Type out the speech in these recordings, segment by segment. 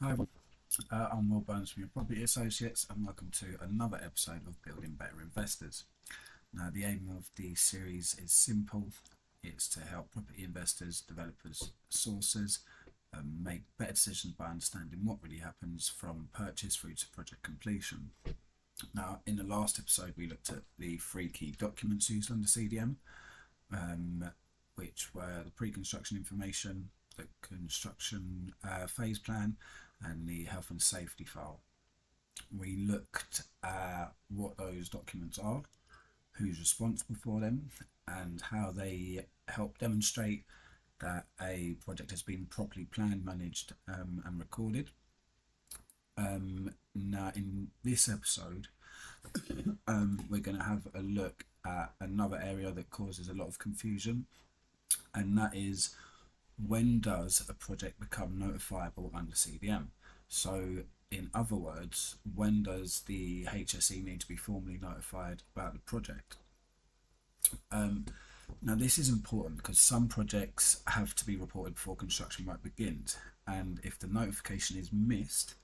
Hi everyone, I'm Will Burns from your Property Associates and welcome to another episode of Building Better Investors. Now the aim of the series is simple. It's to help property investors, developers, sources make better decisions by understanding what really happens from purchase through to project completion. Now in the last episode we looked at the three key documents used under CDM, which were the pre-construction information, the construction phase plan and the health and safety file. We looked at what those documents are, who's responsible for them, and how they help demonstrate that a project has been properly planned, managed, and recorded. Now in this episode, we're going to have a look at another area that causes a lot of confusion, and that is, when does a project become notifiable under CDM? So in other words, when does the HSE need to be formally notified about the project? Now this is important because some projects have to be reported before construction work begins, and if the notification is missed,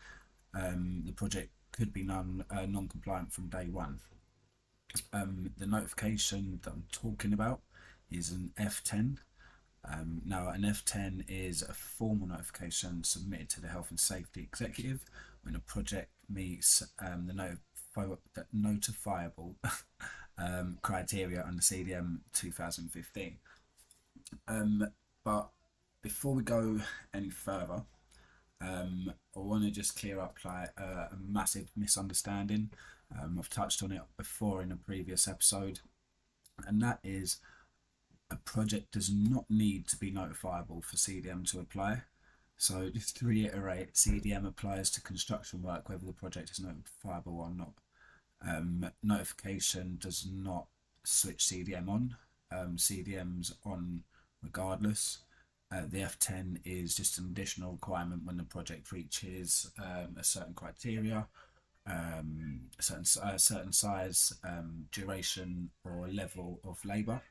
the project could be non-compliant from day one. The notification that I'm talking about is an F10. Now an F10 is a formal notification submitted to the Health and Safety Executive when a project meets the notifiable criteria under CDM 2015. But before we go any further, I want to just clear up a massive misunderstanding. I've touched on it before in a previous episode, and that is, a project does not need to be notifiable for CDM to apply. So just to reiterate, CDM applies to construction work whether the project is notifiable or not. Notification does not switch CDM on. CDM's on regardless. The F10 is just an additional requirement when the project reaches a certain criteria, a certain size, duration or level of labour.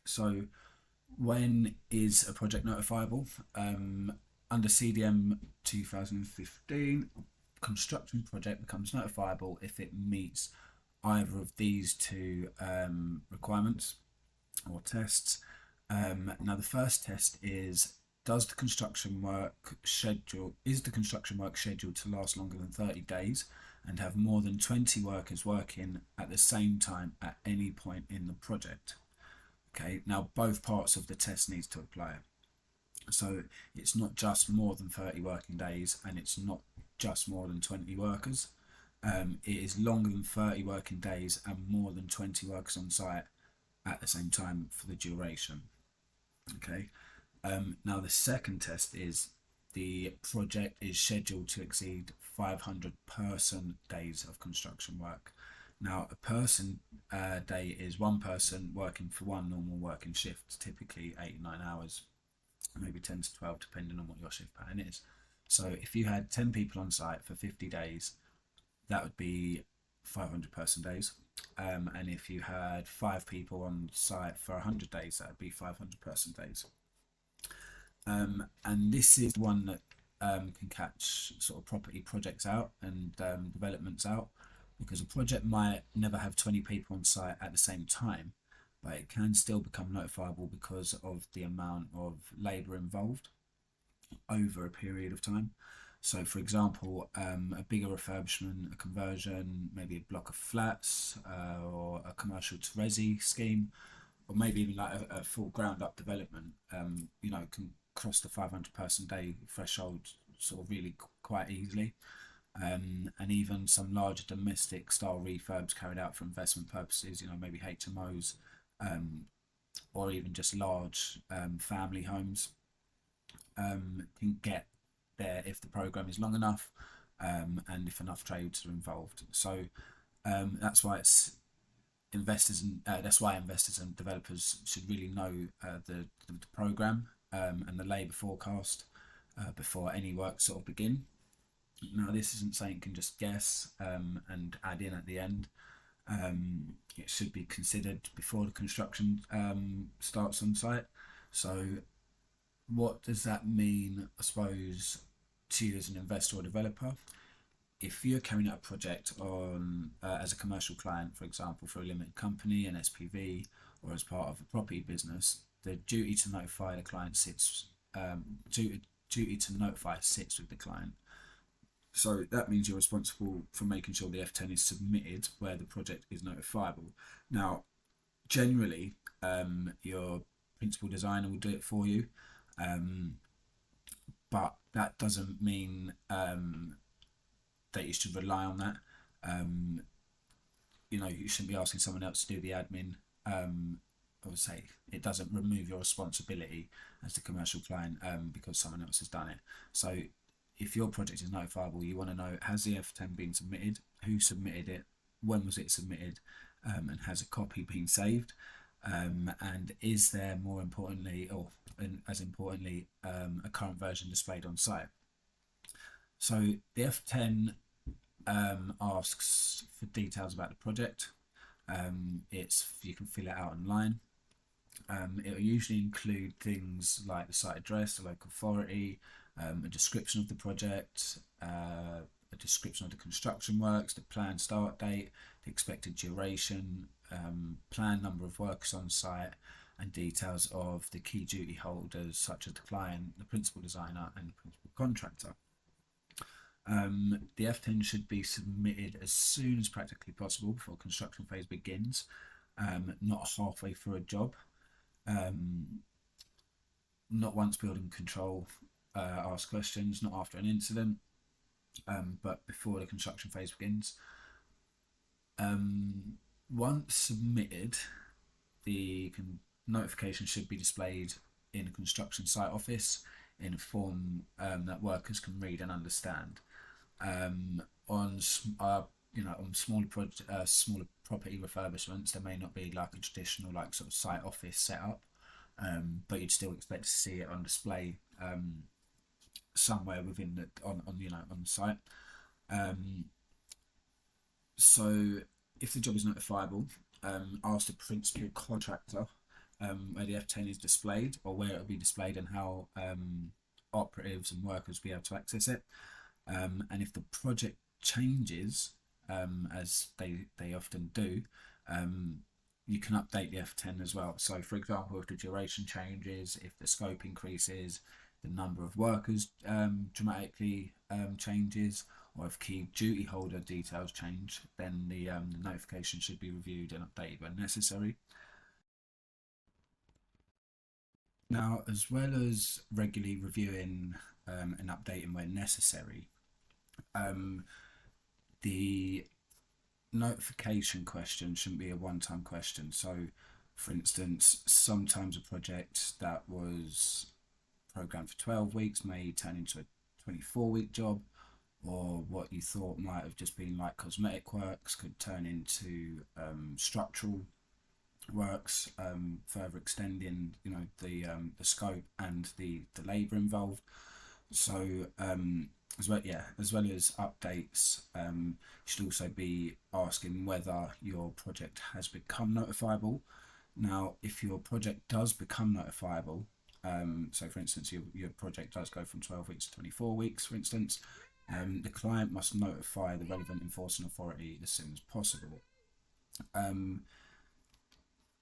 So when is a project notifiable? Under CDM 2015, construction project becomes notifiable if it meets either of these two requirements or tests. Now the first test is, is the construction work scheduled to last longer than 30 days and have more than 20 workers working at the same time at any point in the project? Okay, now both parts of the test needs to apply. So it's not just more than 30 working days and it's not just more than 20 workers. It is longer than 30 working days and more than 20 workers on site at the same time for the duration. Okay, now the second test is, the project is scheduled to exceed 500 person days of construction work. Now a person day is one person working for one normal working shift, typically 8 or 9 hours, maybe 10 to 12 depending on what your shift pattern is. So if you had 10 people on site for 50 days, that would be 500 person days. And if you had 5 people on site for 100 days, that would be 500 person days. And this is one that can catch sort of property projects out and developments out, because a project might never have 20 people on site at the same time, but it can still become notifiable because of the amount of labour involved over a period of time. So for example, a bigger refurbishment, a conversion, maybe a block of flats, or a commercial to resi scheme, or maybe even like a full ground up development, can cross the 500 person day threshold sort of really quite easily. And even some larger domestic style refurbs carried out for investment purposes, maybe HMOs, or even just large family homes, can get there if the program is long enough, and if enough trades are involved. So that's why investors and developers should really know the program and the labour forecast before any work sort of begin. Now this isn't something you can just guess and add in at the end. It should be considered before the construction starts on site. So what does that mean, I suppose, to you as an investor or developer. If you're carrying out a project on as a commercial client, for example, for a limited company, an SPV, or as part of a property business, the duty to notify the client sits duty to notify sits with the client. So that means you're responsible for making sure the F10 is submitted where the project is notifiable. Now, generally, your principal designer will do it for you, but that doesn't mean that you should rely on that. You shouldn't be asking someone else to do the admin. I would say it doesn't remove your responsibility as the commercial client because someone else has done it. So if your project is notifiable, you want to know, has the F10 been submitted? Who submitted it? When was it submitted? And has a copy been saved? And is there, more importantly, or as importantly, a current version displayed on site? So the F10 asks for details about the project. You can fill it out online. It will usually include things like the site address, the local authority, a description of the project, a description of the construction works, the planned start date, the expected duration, planned number of workers on site, and details of the key duty holders such as the client, the principal designer, and the principal contractor. The F10 should be submitted as soon as practically possible before construction phase begins, not halfway through a job. Not once building control asks questions, not after an incident, but before the construction phase begins. Once submitted, the notification should be displayed in a construction site office in a form that workers can read and understand. On smaller property refurbishments, there may not be like a traditional sort of site office setup, but you'd still expect to see it on display somewhere within on the site. So if the job is notifiable, ask the principal contractor where the F10 is displayed, or where it will be displayed, and how operatives and workers will be able to access it. And if the project changes, as they often do, you can update the F10 as well. So for example, if the duration changes, if the scope increases, the number of workers dramatically changes, or if key duty holder details change, then the notification should be reviewed and updated when necessary. Now, as well as regularly reviewing and updating when necessary, the notification question shouldn't be a one-time question. So, for instance, sometimes a project that was programmed for 12 weeks may turn into a 24-week job, or what you thought might have just been like cosmetic works could turn into structural works, further extending the scope and the labour involved. So as well as updates, you should also be asking whether your project has become notifiable. Now, if your project does become notifiable, so for instance your project does go from 12 weeks to 24 weeks, for instance, the client must notify the relevant enforcing authority as soon as possible.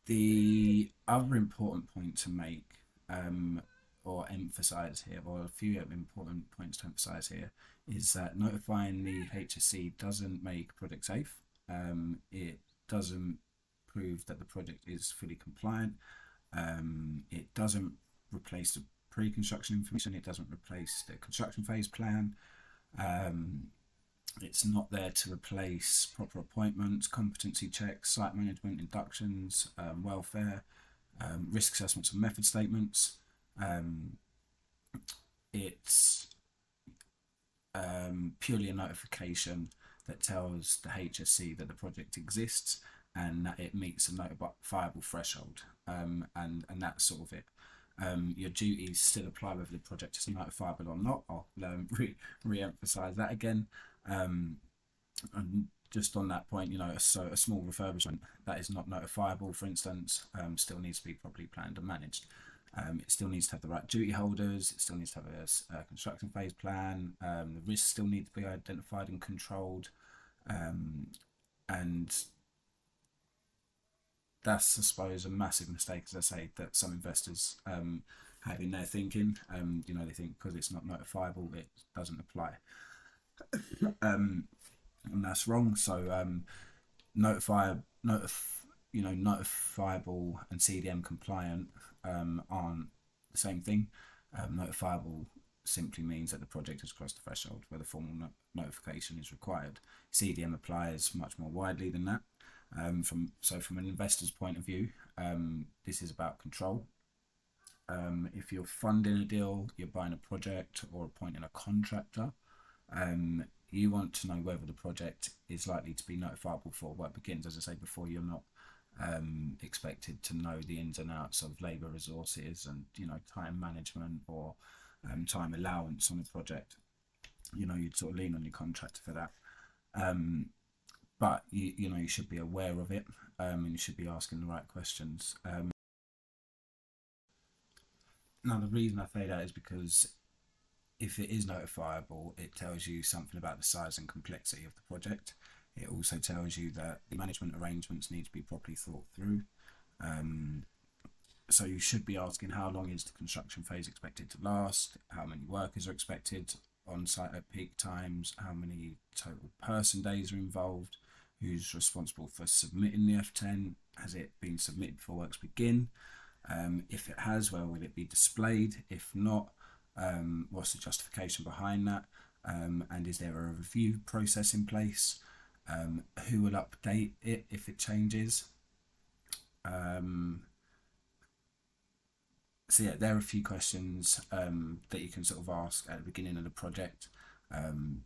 The other important point to make or emphasize here, or a few important points to emphasize here, is that notifying the HSE doesn't make project safe. It doesn't prove that the project is fully compliant. It doesn't replace the pre-construction information. It doesn't replace the construction phase plan. It's not there to replace proper appointments, competency checks, site management, inductions, welfare, risk assessments and method statements. It's purely a notification that tells the HSE that the project exists and that it meets a notifiable threshold, and that's sort of it. Your duties still apply whether the project is notifiable or not. I'll re-emphasize that again. And just on that point, so a small refurbishment that is not notifiable, for instance, still needs to be properly planned and managed. It still needs to have the right duty holders. It still needs to have a construction phase plan. The risks still need to be identified and controlled. And that's, I suppose, a massive mistake, as I say, that some investors have in their thinking. They think because it's not notifiable, it doesn't apply. And that's wrong. So notifiable and CDM compliant aren't the same thing. Notifiable simply means that the project has crossed the threshold where the formal notification is required. CDM applies much more widely than that. From an investor's point of view, this is about control. If you're funding a deal, you're buying a project or appointing a contractor, you want to know whether the project is likely to be notifiable before work begins. As I say before, you're not expected to know the ins and outs of labour resources and time management or time allowance on a project. You'd sort of lean on your contractor for that. But you should be aware of it, and you should be asking the right questions. Now, the reason I say that is because if it is notifiable, it tells you something about the size and complexity of the project. It also tells you that the management arrangements need to be properly thought through. So you should be asking, how long is the construction phase expected to last? How many workers are expected on site at peak times? How many total person days are involved? Who's responsible for submitting the F10? Has it been submitted before works begin? If it has, where will it be displayed? If not, what's the justification behind that? And is there a review process in place? Who will update it if it changes? So yeah, there are a few questions that you can sort of ask at the beginning of the project,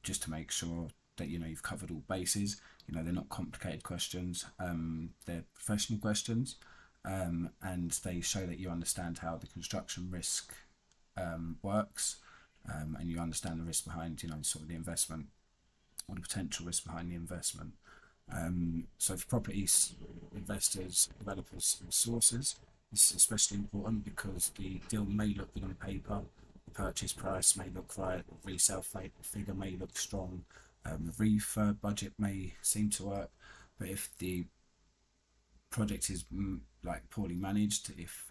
just to make sure that you've covered all bases. They're not complicated questions. They're professional questions, and they show that you understand how the construction risk works, and you understand the risk behind sort of the investment, or the potential risk behind the investment. So for properties, investors, developers and sources, this is especially important because the deal may look good on paper, the purchase price may look right, the resale figure may look strong, the refurb budget may seem to work, but if the project is poorly managed, if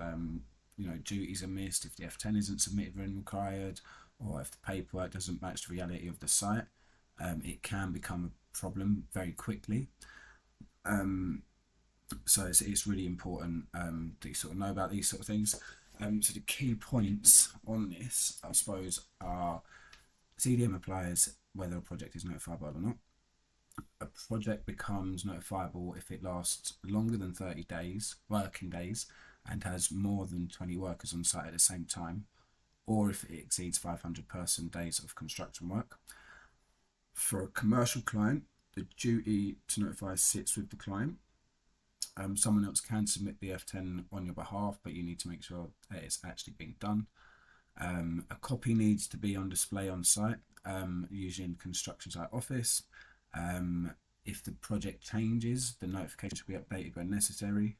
duties are missed, if the F10 isn't submitted when required, or if the paperwork doesn't match the reality of the site, it can become a problem very quickly. So it's really important that you sort of know about these sort of things. So the key points on this, I suppose, are CDM applies whether a project is notifiable or not. A project becomes notifiable if it lasts longer than 30 working days, and has more than 20 workers on site at the same time, or if it exceeds 500 person days of construction work. For a commercial client, the duty to notify sits with the client. Someone else can submit the F10 on your behalf, but you need to make sure that it's actually being done. A copy needs to be on display on site, usually in the construction site office. If the project changes, the notification should be updated when necessary.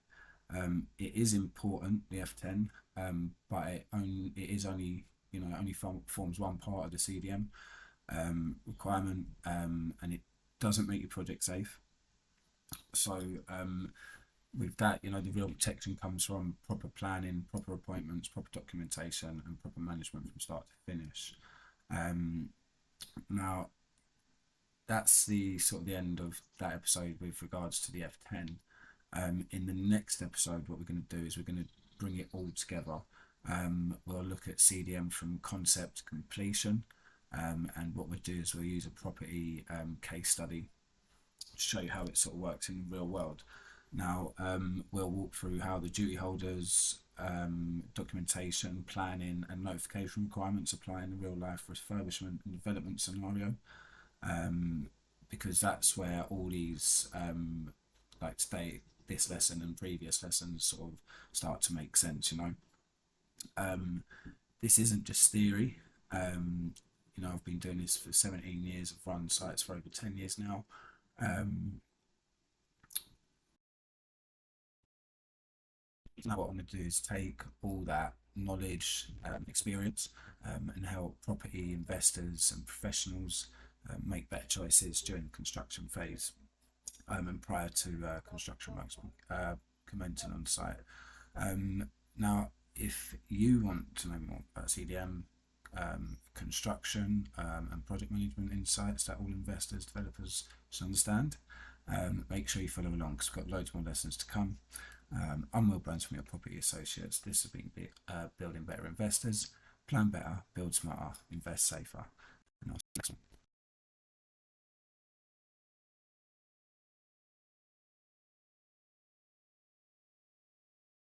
It is important, the F10, but it only forms one part of the CDM requirement, and it doesn't make your project safe. So with that, the real protection comes from proper planning, proper appointments, proper documentation, and proper management from start to finish. Now, that's the sort of the end of that episode with regards to the F10. In the next episode, what we're going to do is we're going to bring it all together. We'll look at CDM from concept to completion, and what we'll do is we'll use a property case study to show you how it sort of works in the real world. Now, we'll walk through how the duty holders, documentation, planning and notification requirements apply in a real life refurbishment and development scenario, because that's where all these, like today, this lesson and previous lessons sort of start to make sense. This isn't just theory. I've been doing this for 17 years. I've run sites for over 10 years now. Now what I'm going to do is take all that knowledge, experience, and help property investors and professionals make better choices during the construction phase and prior to construction works commencing on site. Now, if you want to know more about CDM, construction, and project management insights that all investors, developers should understand, make sure you follow along because we've got loads more lessons to come. I'm Will Burns from your Property Associates. This has been Building Better Investors. Plan better, build smarter, invest safer. And I'll see you next one.